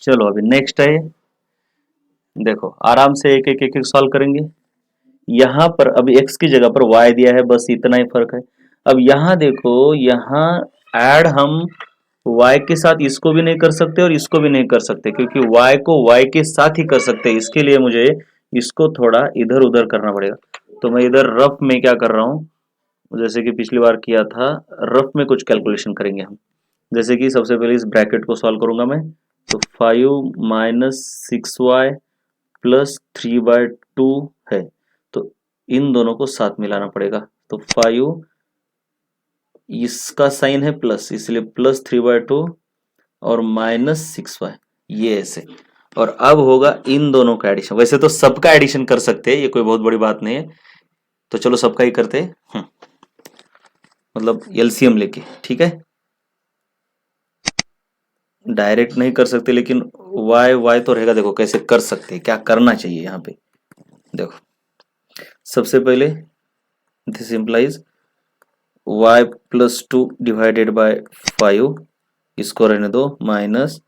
चलो अभी नेक्स्ट है, देखो आराम से एक एक एक एक सॉल्व करेंगे। यहाँ पर अभी x की जगह पर y दिया है, बस इतना ही फर्क है। अब यहाँ देखो, यहाँ ऐड हम y के साथ इसको भी नहीं कर सकते और इसको भी नहीं कर सकते, क्योंकि y को y के साथ ही कर सकते हैं। इसके लिए मुझे इसको थोड़ा इधर उधर करना पड़ेगा। तो मैं इधर रफ में क्या कर रहा हूँ, जैसे कि पिछली बार किया था, रफ में कुछ कैलकुलेशन करेंगे हम। जैसे कि सबसे पहले इस ब्रैकेट को सॉल्व करूंगा मैं। तो 5 - 6y +3/2 है, तो इन दोनों को साथ मिलाना पड़ेगा। तो 5, इसका साइन है प्लस, इसलिए +3/2 और -6y, ये ऐसे। और अब होगा इन दोनों का एडिशन। वैसे तो सबका एडिशन कर सकते हैं, ये कोई बहुत बड़ी बात नहीं है। तो चलो सबका ही करते हैं, मतलब एलसीएम लेके, ठीक है। डायरेक्ट नहीं कर सकते, लेकिन वाई वाई तो रहेगा। देखो कैसे कर सकते हैं, क्या करना चाहिए यहाँ पे। देखो सबसे पहले दिस इंप्लाइज y +2/5, इसको रहने दो माइनस,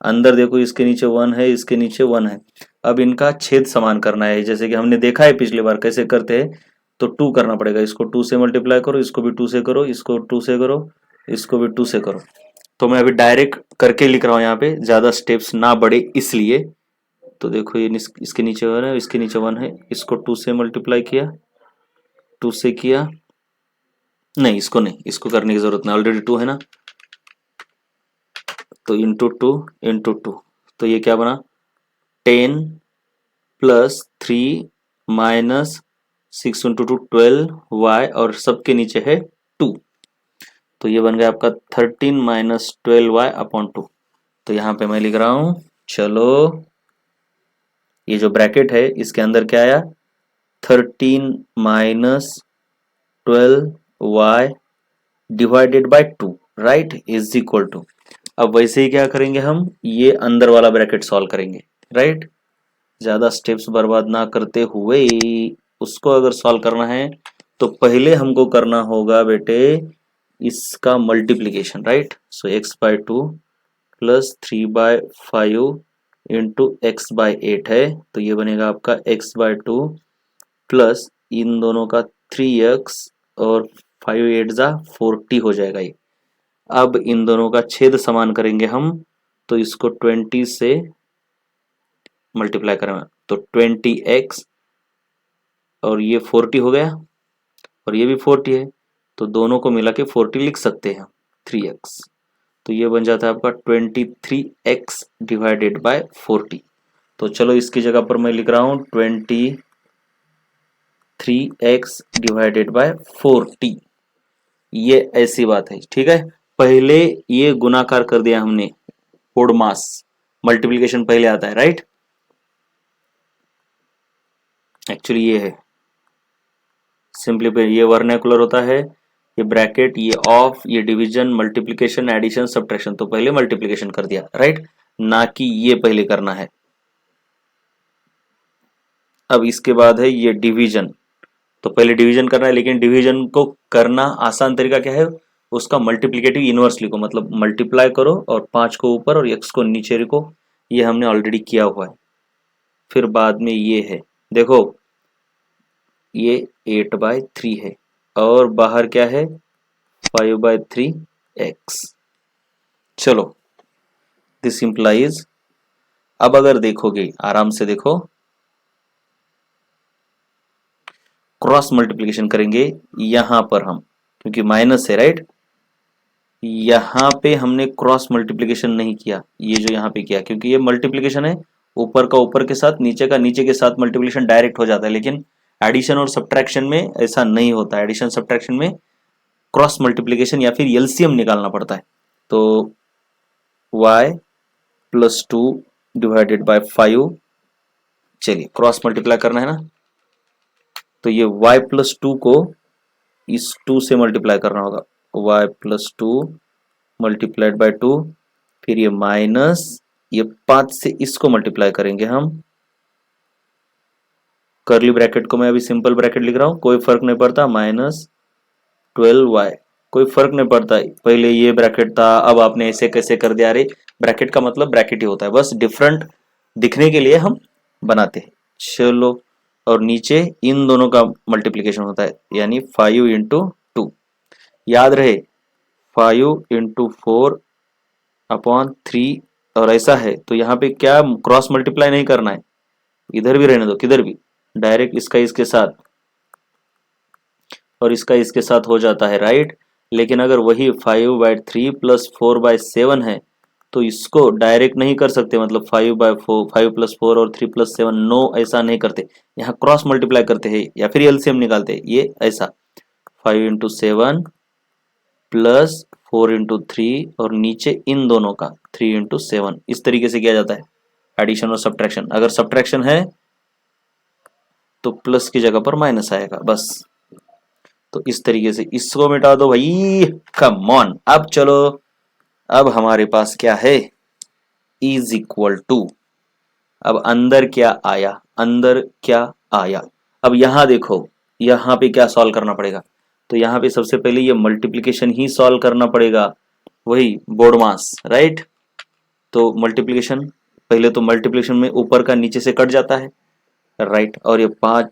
अंदर देखो इसके नीचे 1 है, इसके नीचे 1 है। अब इनका छेद समान करना है, जैसे कि हमने देखा है पिछली बार कैसे करते हैं। तो 2 करना पड़ेगा, इसको 2 से मल्टीप्लाई करो, इसको भी 2 से करो, इसको 2 से करो, इसको भी 2 से करो। तो मैं अभी डायरेक्ट करके लिख रहा हूँ यहाँ पे, ज़्यादा स्टेप्स ना बढ़े इसलिए। तो देखो ये इसके नीचे 1 है, इसके नीचे 1 है, इसको 2 से मल्टीप्लाई किया, 2 से किया, नहीं इसको नहीं, इसको करने की जरूरत नहीं, ऑलरेडी 2 है ना। तो इंटू 2 इंटू 2, तो ये क्या बना, 10 + 3 - 6 × 2 12y, और सबके नीचे है 2। तो ये बन गया आपका 13 - 12y/2। तो यहाँ पे मैं लिख रहा हूँ, चलो ये जो ब्रैकेट है इसके अंदर क्या आया, 13 - 12y divided by 2, right, is equal to. अब वैसे ही क्या करेंगे हम, ये अंदर वाला ब्रैकेट सॉल्व करेंगे, राइट। ज्यादा स्टेप्स बर्बाद ना करते हुए उसको अगर सॉल्व करना है तो पहले हमको करना होगा बेटे इसका मल्टीप्लीकेशन, राइट। सो x/2 +3/5 इंटू x/8 है, तो ये बनेगा आपका x/2 प्लस इन दोनों का 3x, और 5 × 8 = 40 हो जाएगा ये। अब इन दोनों का छेद समान करेंगे हम, तो इसको 20 से मल्टीप्लाई करेंगे, तो 20x, और ये 40 हो गया, और ये भी 40 है, तो दोनों को मिला के 40 लिख सकते हैं 3x। तो ये बन जाता है आपका 23x डिवाइडेड बाय 40। तो चलो इसकी जगह पर मैं लिख रहा हूँ 23x डिवाइडेड बाय 40। ये ऐसी बात है, ठीक है। पहले ये गुणाकार कर दिया हमने, ओड मास, मल्टीप्लीकेशन पहले आता है, राइट। एक्चुअली ये है सिंपलीफाई, ये वर्नैकुलर होता है, ये ब्रैकेट, ये ऑफ, ये डिवीजन, मल्टीप्लिकेशन, एडिशन, सब्ट्रैक्शन। तो पहले मल्टीप्लिकेशन कर दिया, राइट, ना कि ये पहले करना है। अब इसके बाद है ये डिवीजन, तो पहले डिवीजन करना है, लेकिन डिवीजन को करना आसान तरीका क्या है, उसका मल्टीप्लिकेटिव इनवर्स लिखो, मतलब मल्टीप्लाई करो और 5 को ऊपर और x को नीचे लिखो। ये हमने ऑलरेडी किया हुआ है। फिर बाद में ये है, देखो ये 8/3 है, और बाहर क्या है 5/3x। चलो दिस इंप्लाइज, अब अगर देखोगे आराम से देखो, क्रॉस मल्टीप्लिकेशन करेंगे यहां पर हम, क्योंकि माइनस है, राइट। यहाँ पे हमने क्रॉस मल्टीप्लिकेशन नहीं किया, ये जो यहाँ पे किया, क्योंकि ये मल्टीप्लिकेशन है, ऊपर का ऊपर के साथ, नीचे का नीचे के साथ मल्टीप्लिकेशन डायरेक्ट हो जाता है। लेकिन एडिशन और सब्ट्रैक्शन में ऐसा नहीं होता है, एडिशन सब्ट्रैक्शन में क्रॉस मल्टीप्लिकेशन या फिर एलसीएम निकालना पड़ता है। तो y +2 डिवाइडेड बाय 5, चलिए क्रॉस मल्टीप्लाई करना है ना, तो ये y+2 को इस 2 से मल्टीप्लाई करना होगा, y+2 मल्टीप्लाइड बाय 2, फिर ये माइनस, ये 5 से इसको मल्टीप्लाई करेंगे हम। कर्ली ब्रैकेट को मैं अभी सिंपल ब्रैकेट लिख रहा हूं, कोई फर्क नहीं पड़ता, -12y कोई फर्क नहीं पड़ता, पहले ये ब्रैकेट था अब आपने ऐसे कैसे कर दिया। अरे ब्रैकेट का मतलब ब्रैकेट ही होता है, बस डिफरेंट दिखने के लिए हम बनाते हैं। चलो, और नीचे इन दोनों का मल्टीप्लिकेशन होता है, यानी 5 × 2। याद रहे 5 × 4/3, और ऐसा है तो यहाँ पे क्या क्रॉस मल्टीप्लाई नहीं करना है, इधर भी रहने दो, किधर भी डायरेक्ट इसका इसके साथ और इसका इसके साथ हो जाता है, राइट। लेकिन अगर वही 5/3 + 4/7 है तो इसको डायरेक्ट नहीं कर सकते, मतलब 5/4, 5 + 4 और 3 + 7, नो ऐसा नहीं करते, यहाँ क्रॉस मल्टीप्लाई करते हैं या फिर एलसीएम निकालते हैं, ये ऐसा 5 × 7 + 4 × 3 और नीचे इन दोनों का 3 × 7, इस तरीके से किया जाता है एडिशन और सब्ट्रैक्शन। अगर सब्ट्रैक्शन है तो प्लस की जगह पर माइनस आएगा, बस। तो इस तरीके से इसको मिटा दो भाई, कम ऑन। अब चलो, अब हमारे पास क्या है, =, अब अंदर क्या आया, अंदर क्या आया। अब यहां देखो, यहां पे क्या सॉल्व करना पड़ेगा, तो यहाँ पे सबसे पहले ये मल्टीप्लिकेशन ही सॉल्व करना पड़ेगा, वही बोर्ड मास, राइट। तो मल्टीप्लिकेशन, पहले तो मल्टीप्लिकेशन में ऊपर का नीचे से कट जाता है, राइट। और ये 5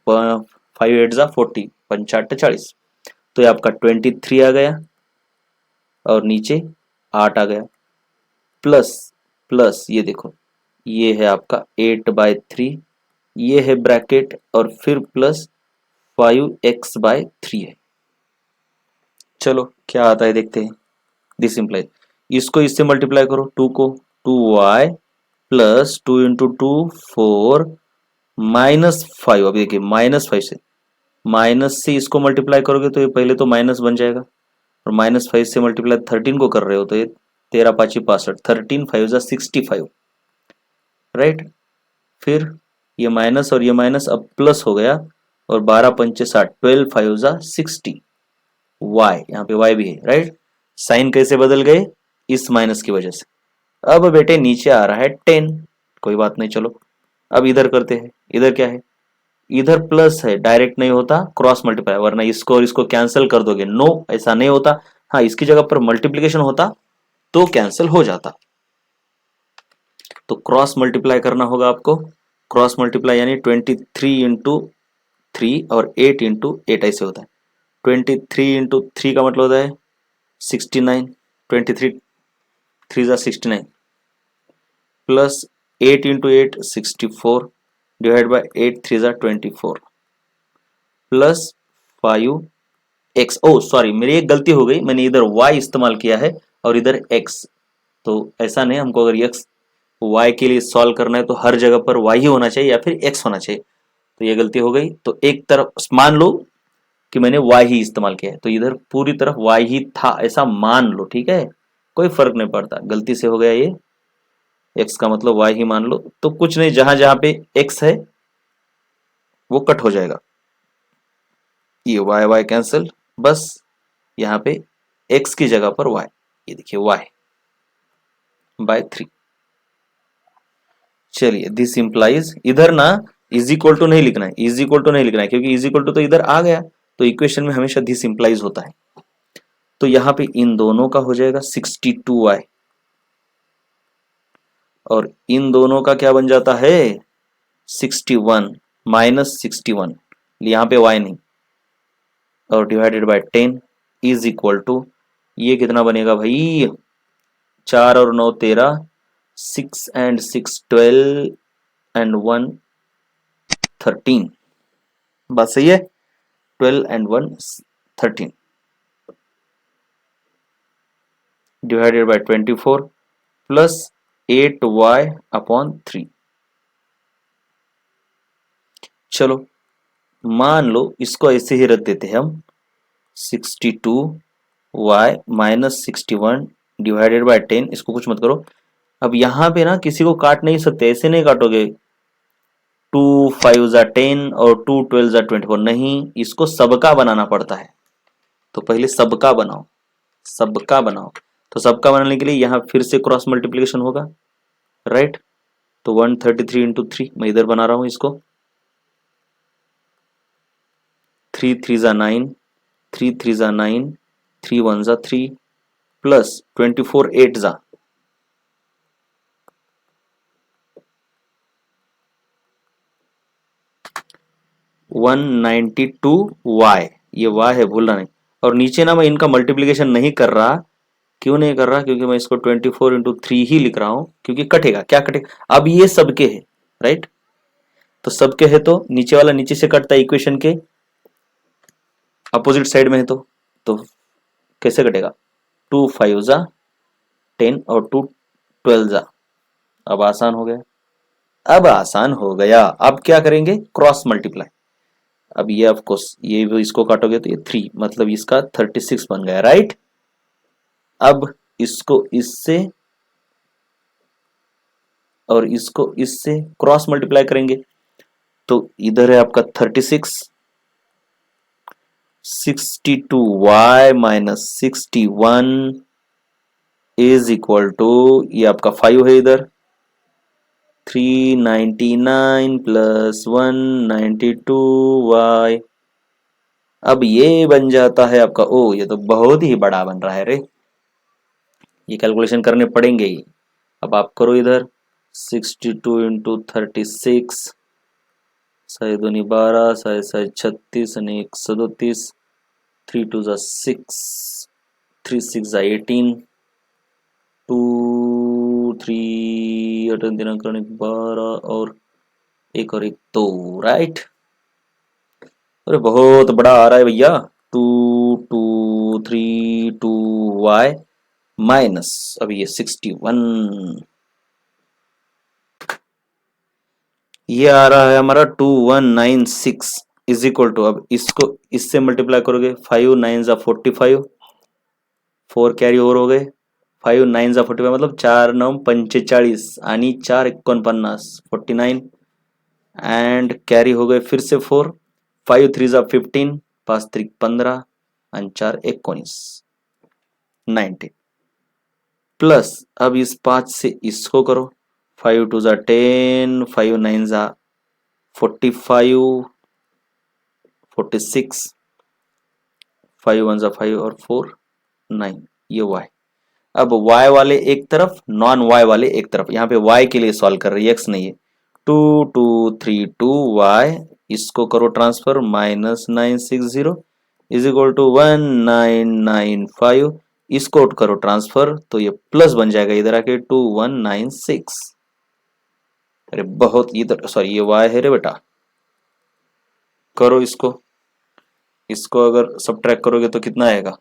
8 = 40, 5 × 8 = 40, तो ये आपका 23 आ गया और नीचे 8 आ गया, प्लस प्लस ये देखो, ये है आपका 8/3, ये है ब्रैकेट और फिर प्लस 5x/3 है। चलो क्या आता है देखते हैं। दिस इम्प्लाइज, इसको इससे मल्टीप्लाई करो, 2 को 2y + 2 × 2 4 -5। अभी देखिए -5 से, माइनस से इसको मल्टीप्लाई करोगे तो ये पहले तो माइनस बन जाएगा, और -5 से मल्टीप्लाई 13 को कर रहे हो तो ये 13 × 5 = 62, 13 5 = 65, राइट। फिर ये माइनस और ये माइनस अब प्लस हो गया, और 12 × 5 = 60, 12 5 = 60, y, यहाँ पे y भी है, राइट। साइन कैसे बदल गए, इस माइनस की वजह से। अब बेटे नीचे आ रहा है 10, कोई बात नहीं, चलो अब इधर करते हैं। इधर क्या है, इधर प्लस है, डायरेक्ट नहीं होता, क्रॉस मल्टीप्लाई, वरना इसको और इसको कैंसिल कर दोगे, नो ऐसा नहीं होता। हाँ, इसकी जगह पर मल्टीप्लिकेशन होता तो कैंसिल हो जाता, तो क्रॉस मल्टीप्लाई करना होगा आपको। क्रॉस मल्टीप्लाई यानी 23 × 3 और 8 × 8 ऐसे होता है। 23 × 3 का मतलब होता है 69, 23 3 = 69, plus 8 × 8 64, divide by 8 3 = 24, plus 5x, oh sorry मेरी एक गलती हो गई, मैंने इधर y इस्तेमाल किया है और इधर x, तो ऐसा नहीं, हमको अगर x y के लिए सॉल्व करना है तो हर जगह पर y ही होना चाहिए या फिर x होना चाहिए, तो ये गलती हो गई। तो एक तरफ मान लो कि मैंने y ही इस्तेमाल किया है, तो इधर पूरी तरफ y ही था ऐसा मान लो, ठीक है, कोई फर्क नहीं पड़ता, गलती से हो गया ये, x का मतलब y ही मान लो, तो कुछ नहीं, जहां जहां पे x है वो कट हो जाएगा, ये y कैंसिल, बस यहाँ पे x की जगह पर y, ये देखिए y/3। चलिए, दिस इंप्लाइज, इधर ना =, नहीं लिखना है, नहीं लिखना है, क्योंकि तो इधर आ गया, तो इक्वेशन में हमेशा दिस इंप्लाइज होता है। तो यहाँ पे इन दोनों का हो जाएगा 62y, और इन दोनों का क्या बन जाता है 61 -61, यहाँ पे y नहीं, और डिवाइडेड बाय 10 =, ये कितना बनेगा भाई, 4 और 9 13, 6 and 6 12 and 1 13, बात सही है, 12 and 1 13, divided by 24 plus 8y/3। चलो मान लो इसको ऐसे ही रख देते हैं हम, 62y - 61 डिवाइडेड बाय 10, इसको कुछ मत करो। अब यहाँ पे ना किसी को काट नहीं सकते, ऐसे नहीं काटोगे, 2 5 = 10 और 2 12 = 24, नहीं, इसको सबका बनाना पड़ता है, तो पहले सबका बनाओ, सबका बनाओ। तो सबका बनाने के लिए यहाँ फिर से क्रॉस मल्टीप्लिकेशन होगा, राइट। तो 133 × 3, मैं इधर बना रहा हूँ इसको, 3 3 = 9, 3 3 जा 9, 3 1 जा 3 प्लस 24 8 जा 192y, ये y है, भूलना नहीं। और नीचे ना मैं इनका मल्टीप्लिकेशन नहीं कर रहा, क्यों नहीं कर रहा, क्योंकि मैं इसको 24 इंटू 3 ही लिख रहा हूं, क्योंकि कटेगा, क्या कटेगा, अब ये सबके है, राइट, तो सबके है तो नीचे वाला नीचे से कटता है, इक्वेशन के अपोजिट साइड में है तो कैसे कटेगा, 2 5 जा 10 और 2 12 जा, अब आसान हो गया, अब आसान हो गया। अब क्या करेंगे, क्रॉस मल्टीप्लाई। अब ये ऑफ कोर्स ये भी इसको काटोगे तो ये 3, मतलब इसका 36 बन गया, राइट। अब इसको इससे और इसको इससे क्रॉस मल्टीप्लाई करेंगे, तो इधर है आपका 36, 62y minus 61 is equal to, ये आपका 5 है इधर, 399 प्लस 192y। अब ये बन जाता है आपका, ओ ये तो बहुत ही बड़ा बन रहा है रे, ये कैलकुलेशन करने पड़ेंगे ही। अब आप करो इधर 62 इंटू 36, 6 दूनी 12, 6 36 आणि 137, 3 2 जा 6, 3 6 जा 18, 2 3 18 3 12 और एक और एक 2, राइट। अरे बहुत बड़ा आ रहा है भैया, 2 2 3 2 y माइनस अभी ये 61, ये आ रहा है हमारा 2196 इज इक्वल टू, अब इसको इससे मल्टीप्लाई करोगे, 5 9 जा 45, 4 कैरी ओवर हो गए, 5 9 जा 45 मतलब 4 9 45 आणि 4 49 49 एंड कैरी हो गए फिर से 4, 5 3 जा 15, 5 3 15 आणि 4 19 19 प्लस अब इस 5 से इसको करो, 5 2 जा 10, 5 9 जा 45 46, 5 1 जा 5 और 4 9, ये y। अब y वाले एक तरफ, नॉन y वाले एक तरफ, यहाँ पे y के लिए सॉल्व कर रही है, x नहीं है, 2 2 3 2 y, इसको करो transfer, minus 960 is equal to 1995, इसको करो ट्रांसफर तो ये प्लस बन जाएगा इधर आके 2196। अरे बहुत, इधर सॉरी ये y है रे बेटा, करो इसको अगर सब्ट्रैक्ट करोगे तो कितना आएगा,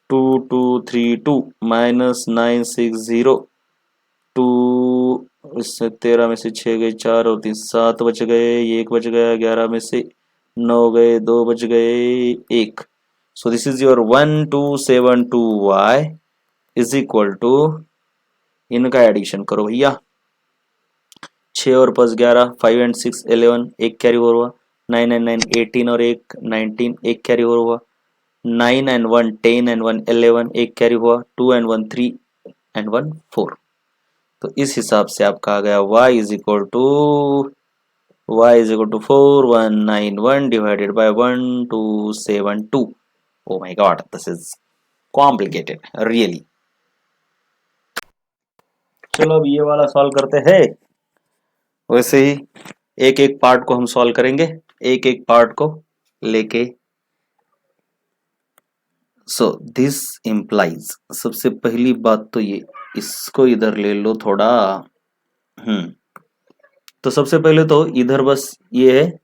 2 2 3 2 माइनस 960, 2 इससे 13 में से 6 गए, 4 और 3 7 बच गए, 1 बच गया, 11 में से 9 गए, 2 बच गए, 1। So this is your 1272y is equal to, इनका एडिशन करो भैया, 6 और 5 11, 5 एंड 6 11, एक कैरी ओवर हुआ, 9 एंड 9 18 और एक 19, एक कैरी ओवर हुआ, 9 एंड 1 10 एंड 1 11, एक कैरी हुआ, 2 एंड 1 3 एंड 1 4। तो इस हिसाब से आपका आ गया y is equal to 4191 divided by 1272। Oh my god, this is complicated really. चलो अब ये वाला सॉल्व करते हैं, वैसे ही एक एक पार्ट को हम सॉल्व करेंगे, एक एक पार्ट को लेके। सो दिस इम्प्लाइज, सबसे पहली बात तो ये, इसको इधर ले लो थोड़ा, तो सबसे पहले तो इधर बस ये है,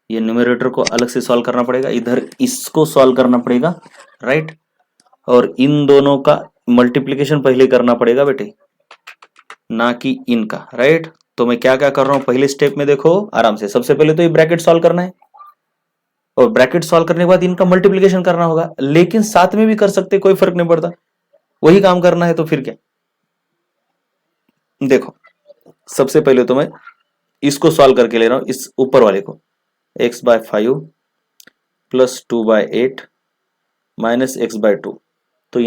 ये न्यूमरेटर को अलग से सॉल्व करना पड़ेगा, इधर इसको सॉल्व करना पड़ेगा, राइट, और इन दोनों का मल्टीप्लिकेशन पहले करना पड़ेगा बेटे, ना कि इनका, राइट। तो मैं क्या क्या कर रहा हूं पहले स्टेप में, देखो आराम से, सबसे पहले तो ये ब्रैकेट सॉल्व करना है, और ब्रैकेट सॉल्व करने के बाद इनका मल्टीप्लिकेशन करना होगा, लेकिन साथ में भी कर सकते, कोई फर्क नहीं पड़ता, वही काम करना है, तो फिर क्या। देखो सबसे पहले तो मैं इसको सॉल्व करके ले रहा हूं, इस ऊपर वाले को, x/5 प्लस 2/8 माइनस x/2, तो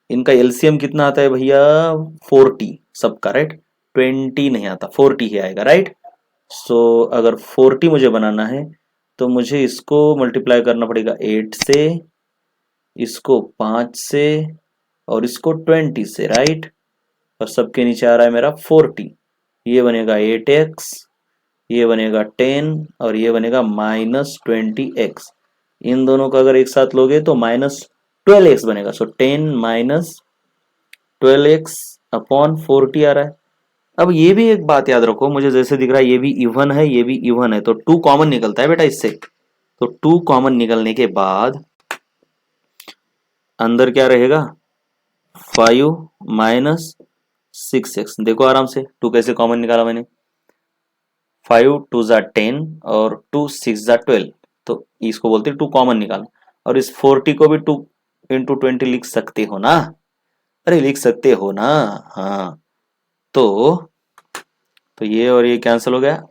इनका एलसीएम कितना आता है भैया, 40 सबका, राइट, 20 नहीं आता, 40 ही आएगा, राइट। सो अगर 40 मुझे बनाना है तो मुझे इसको मल्टीप्लाई करना पड़ेगा 8 से, इसको 5 से, और इसको 20 से, राइट। और सबके नीचे आ रहा है मेरा 40। ये बनेगा 8x, ये बनेगा 10, और ये बनेगा -20x। इन दोनों का अगर एक साथ लोगे तो -12x बनेगा। सो 10 -12x अपॉन 40 आ रहा है। अब ये भी एक बात याद रखो, मुझे जैसे दिख रहा है ये भी इवन है, ये भी इवन है, तो 2 कॉमन निकलता है बेटा इससे। तो 2 कॉमन निकलने के बाद अंदर क्या रहेगा, 5 -6x। देखो आराम से 2 कैसे कॉमन निकाला मैंने। 5 2 ज़ा 10 और 2 6 ज़ा 12, तो इसको बोलते हैं 2 कॉमन निकालना। और इस 40 को भी 2 इंटू 20 लिख सकते हो ना, अरे लिख सकते हो ना। हाँ, तो ये और ये कैंसिल हो गया।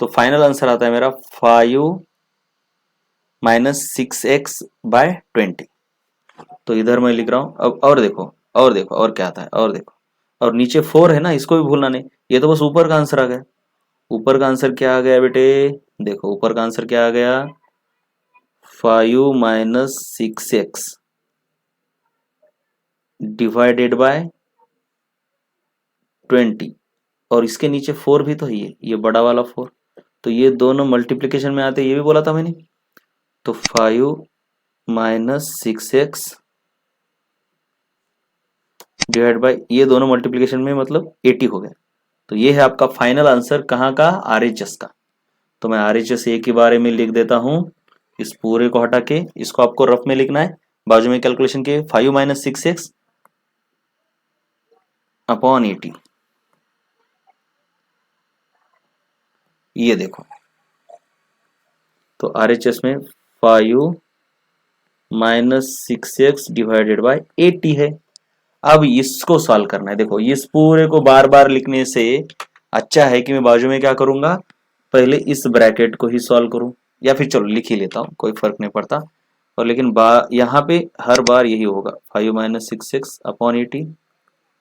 तो फाइनल आंसर आता है मेरा 5 -6x/20। तो इधर मैं लिख रहा हूं अब, और देखो, और देखो और क्या आता है, और देखो, और नीचे 4 है ना, इसको भी भूलना नहीं। ये तो बस ऊपर का आंसर आ गया। ऊपर का आंसर क्या आ गया बेटे, देखो ऊपर का आंसर क्या आ गया, 5 -6x डिवाइडेड बाय 20, और इसके नीचे 4 भी तो है, ये बड़ा वाला 4। तो ये दोनों मल्टीप्लिकेशन में आते हैं, ये भी बोला था मैंने। तो 5 -6x डिवाइड बाय ये दोनों मल्टीप्लिकेशन में मतलब 80 हो गया। तो ये है आपका फाइनल आंसर कहाँ का, आरएचएस का। तो मैं आरएचएस ए के बारे में लिख देता हूँ, इस पूरे को हटा के इसको आपको रफ में लिखना है। बाजू में कैलकुलेशन के 5 -6x अपॉन 80। ये देखो, तो आरएचएस में 5 -6x डिवाइडेड बाय 80 है। अब इसको सॉल्व करना है। देखो इस पूरे को बार बार लिखने से अच्छा है कि मैं बाजू में क्या करूंगा, पहले इस ब्रैकेट को ही सॉल्व करूं, या फिर चलो लिख ही लेता हूं, कोई फर्क नहीं पड़ता। और लेकिन यहाँ पे हर बार यही होगा, 5 -6x अपॉन 80,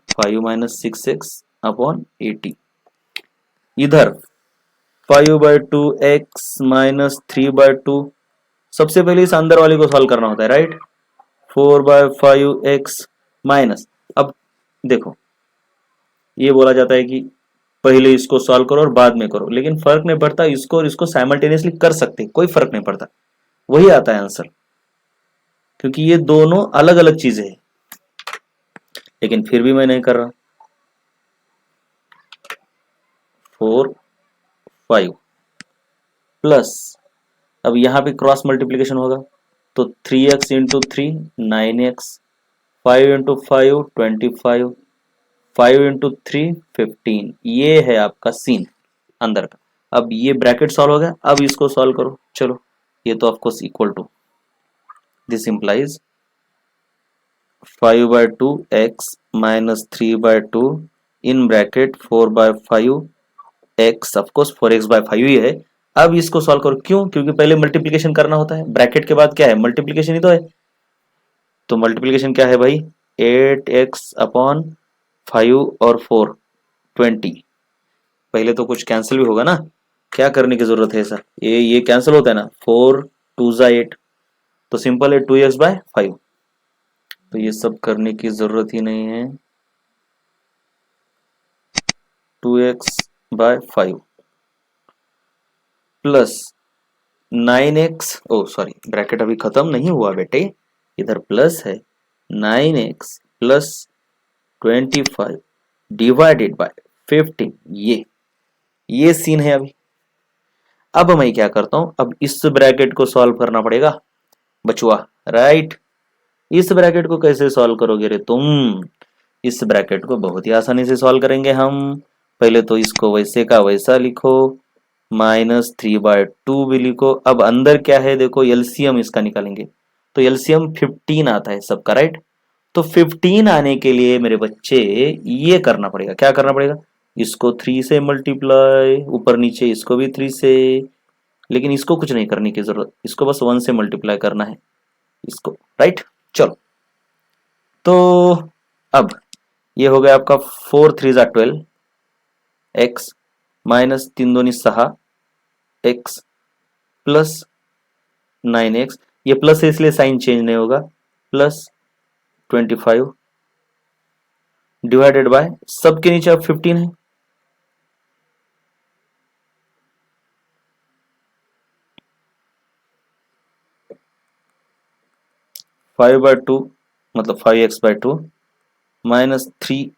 5 -6x अपॉन 80। इधर 5/2x -3/2, सबसे पहले इस अंदर वाले को सॉल्व करना होता है, राइट। 4/5x माइनस, अब देखो ये बोला जाता है कि पहले इसको सॉल्व करो और बाद में करो, लेकिन फर्क नहीं पड़ता, इसको और इसको साइमल्टेनियसली कर सकते, कोई फर्क नहीं पड़ता, वही आता है आंसर, क्योंकि ये दोनों अलग अलग चीजें हैं। लेकिन फिर भी मैं नहीं कर रहा। 4 5 प्लस, अब यहाँ पे क्रॉस मल्टीप्लीकेशन होगा, तो 3x into 3 9x, 5 into 5 25, 5 into 3 15। ये है आपका सीन अंदर का। अब ये ब्रैकेट सॉल्व हो गया, अब इसको सॉल्व करो। चलो, ये तो of course equal to, this implies 5/2x -3/2 in bracket 4/5x, of course 4x/5 ही है। अब इसको सॉल्व करो, क्यों, क्योंकि पहले मल्टीप्लिकेशन करना होता है, ब्रैकेट के बाद क्या है, मल्टीप्लिकेशन ही तो है। तो मल्टीप्लिकेशन क्या है भाई, 8x अपॉन 5 और 4 20। पहले तो कुछ कैंसिल भी होगा ना, क्या करने की जरूरत है ऐसा, ये कैंसिल होता है ना, 4 2 ज़ा 8, तो सिंपल है 2x/5। तो ये सब करने की जरूरत ही नहीं है, 2x/5 प्लस 9x, ओ सॉरी ब्रैकेट अभी खत्म नहीं हुआ बेटे, इधर प्लस है, 9x प्लस 25 डिवाइडेड बाय 15। ये सीन है अभी। अब मैं क्या करता हूं, अब इस ब्रैकेट को सॉल्व करना पड़ेगा बचुआ, राइट। इस ब्रैकेट को कैसे सॉल्व करोगे रे तुम, इस ब्रैकेट को बहुत ही आसानी से सॉल्व करेंगे हम। पहले तो इसको वैसे का वैसा लिखो, -3/2 भी लिखो। अब अंदर क्या है देखो, एलसीएम इसका निकालेंगे, तो एलसीएम 15 आता है सबका, राइट। तो 15 आने के लिए मेरे बच्चे ये करना पड़ेगा, क्या करना पड़ेगा, इसको 3 से मल्टीप्लाई, ऊपर नीचे इसको भी 3 से, लेकिन इसको कुछ नहीं करने की जरूरत, इसको बस 1 से मल्टीप्लाई करना है इसको, राइट। चलो, तो अब ये हो गया आपका 4 3 ज़ा 12 एक्स माइनस 3 दूनी 6 एक्स प्लस 9x, ये प्लस है इसलिए साइन चेंज नहीं होगा, प्लस 25 डिवाइडेड बाय, सबके नीचे अब 15 है, 5/2 मतलब 5x/2 -3।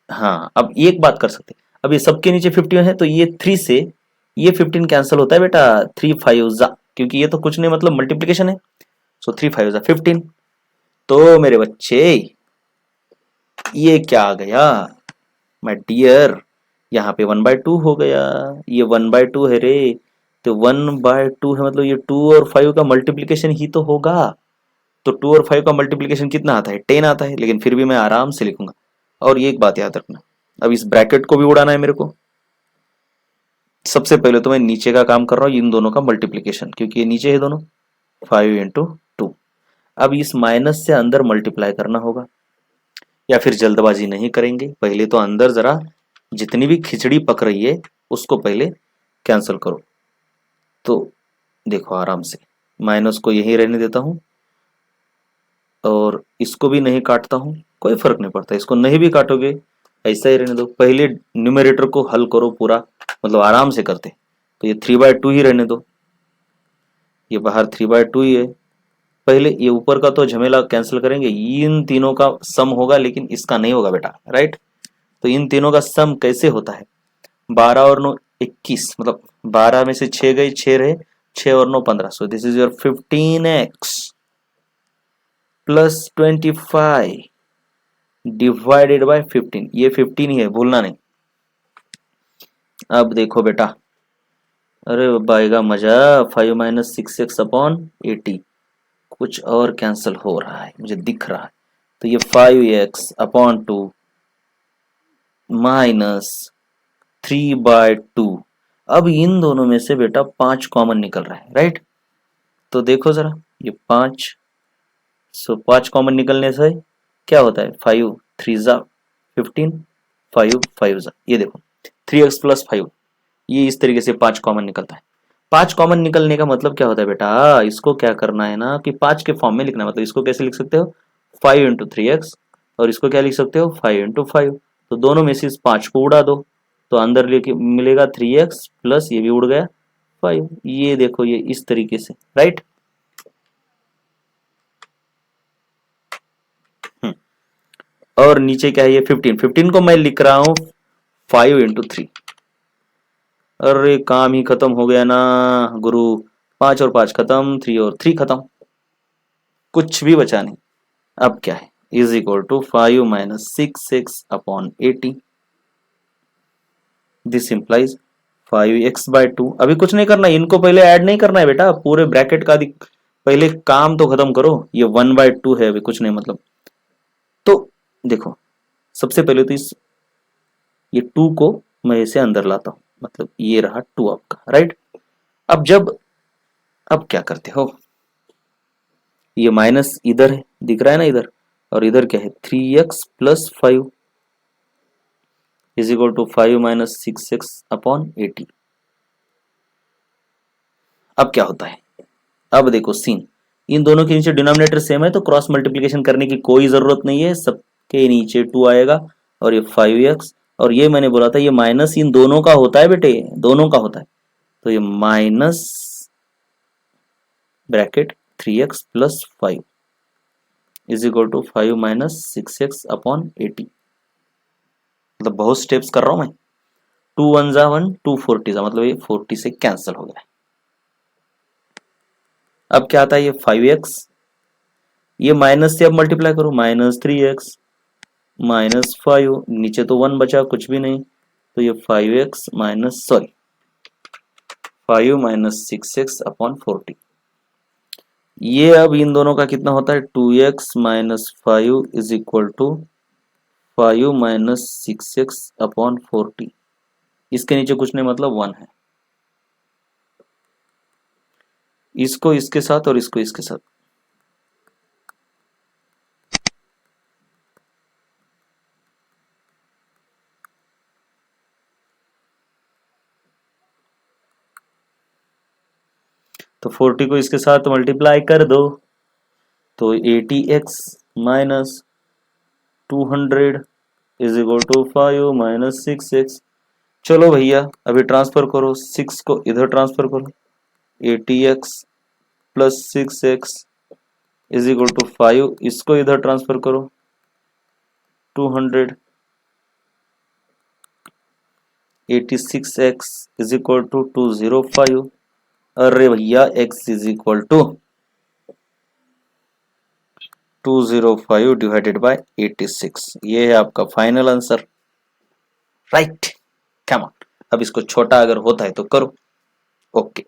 हाँ अब एक बात कर सकते हैं, अब ये सबके नीचे 15 है तो ये 3 से ये 15 कैंसिल होता है बेटा, 3 5 जा, क्योंकि ये तो कुछ नहीं मतलब मल्टीप्लीकेशन है, सो 3 5 जा 15। तो मेरे बच्चे ये क्या आ गया माय डियर, यहाँ पे 1/2 हो गया, ये 1/2 है रे, तो 1/2 है मतलब ये 2 और 5 का मल्टीप्लीकेशन ही तो होगा। तो 2 और 5 का मल्टीप्लीकेशन कितना आता है, 10 आता है, लेकिन फिर भी मैं आराम से लिखूंगा। और ये एक बात याद रखना, अब इस ब्रैकेट को भी उड़ाना है मेरे को। सबसे पहले तो मैं नीचे का काम कर रहा हूँ, इन दोनों का मल्टीप्लीकेशन, क्योंकि ये नीचे है दोनों, 5 × 2। अब इस माइनस से अंदर मल्टीप्लाई करना होगा, या फिर जल्दबाजी नहीं करेंगे, पहले तो अंदर जरा जितनी भी खिचड़ी पक रही है उसको पहले कैंसिल करो। तो देखो आराम से, माइनस को यहीं रहने देता हूँ और इसको भी नहीं काटता हूँ, कोई फर्क नहीं पड़ता, इसको नहीं भी काटोगे ऐसा ही रहने दो। पहले न्यूमरेटर को हल करो पूरा, मतलब आराम से करते, तो ये 3/2 ही रहने दो, ये बाहर 3/2 ही है। पहले ये ऊपर का तो झमेला कैंसिल करेंगे, इन तीनों का सम होगा लेकिन इसका नहीं होगा बेटा, राइट। तो इन तीनों का सम कैसे होता है, 12 और 9 21, मतलब 12 में से 6 गई, 6 रहे, 6 और 9 15, सो this is your 15x plus 25 divided by 15, ये 15 ही है भूलना नहीं। अब देखो बेटा, अरे बाएगा मजा, 5 - 6x/80, कुछ और कैंसिल हो रहा है मुझे दिख रहा है, तो ये 5x/2 -3/2। अब इन दोनों में से बेटा 5 कॉमन निकल रहा है, राइट। तो देखो जरा ये 5, सो 5 कॉमन निकलने से क्या होता है, 5 3 जा 15, 5 5 जा, ये देखो 3x + 5, ये इस तरीके से 5 कॉमन निकलता है। 5 कॉमन निकलने का मतलब क्या होता है बेटा, इसको क्या करना है ना कि 5 के फॉर्म में लिखना है, मतलब इसको कैसे लिख सकते हो, 5 × 3x, और इसको क्या लिख सकते हो, 5 × 5। तो दोनों में से इस 5 को उड़ा दो, तो अंदर लेके मिलेगा 3x प्लस ये भी उड़ गया 5, ये देखो ये इस तरीके से, राइट। और नीचे क्या है, ये 15, 15 को मैं लिख रहा हूं 5 × 3। अरे काम ही खत्म हो गया ना गुरु, 5 और 5 खत्म, 3 और 3 खत्म, कुछ भी बचा नहीं। अब क्या है, is equal to 5 - 6x/80, this implies 5x/2। अभी कुछ नहीं करना, इनको पहले ऐड नहीं करना है बेटा, पूरे ब्रैकेट का पहले काम तो खत्म करो, ये 1/2 है, अभी कुछ नहीं मतलब। तो देखो सबसे पहले तो इस ये 2 को मैं इसे अंदर लाता हूं, मतलब ये रहा 2 आपका, राइट। अब जब, अब क्या करते हो, ये माइनस इधर है दिख रहा है ना इधर, और इधर क्या है 3x + 5 is equal to 5 - 6x/80। अब क्या होता है, अब देखो सीन, इन दोनों के नीचे डिनोमिनेटर सेम है तो क्रॉस मल्टीप्लिकेशन करने की कोई जरूरत नहीं है, सबके नीचे 2 आएगा, और ये 5x, और ये मैंने बोला था ये माइनस इन दोनों का होता है बेटे, दोनों का होता है, तो ये minus bracket 3x + 5 is equal to 5 - 6x/80। मतलब बहुत स्टेप्स कर रहा हूं मैं, 2 1 जा 1, 2 40 जा, मतलब ये 40 से कैंसिल हो गया। अब क्या आता है, ये 5x, ये माइनस से अब मल्टीप्लाई करो, -3x -5, नीचे तो 1 बचा कुछ भी नहीं, तो ये 5x माइनस सॉरी 5 - 6x/40, ये अब इन दोनों का कितना होता है, 2x - 5 is equal to 5 - 6x/40, इसके नीचे कुछ नहीं मतलब 1 है, इसको इसके साथ और इसको इसके साथ, तो 40 को इसके साथ मल्टीप्लाई कर दो तो 80x minus 200 is equal to 5 minus 6x। चलो भैया अभी ट्रांसफर करो, 6 को इधर ट्रांसफर करो, 80x plus 6x is equal to 5, इसको इधर ट्रांसफर करो 200, 86x इज इक्वल टू 205। अरे भैया x is equal to 205 divided by 86, ये है आपका final answer, right. Come on, अब इसको छोटा अगर होता है तो करो। ओके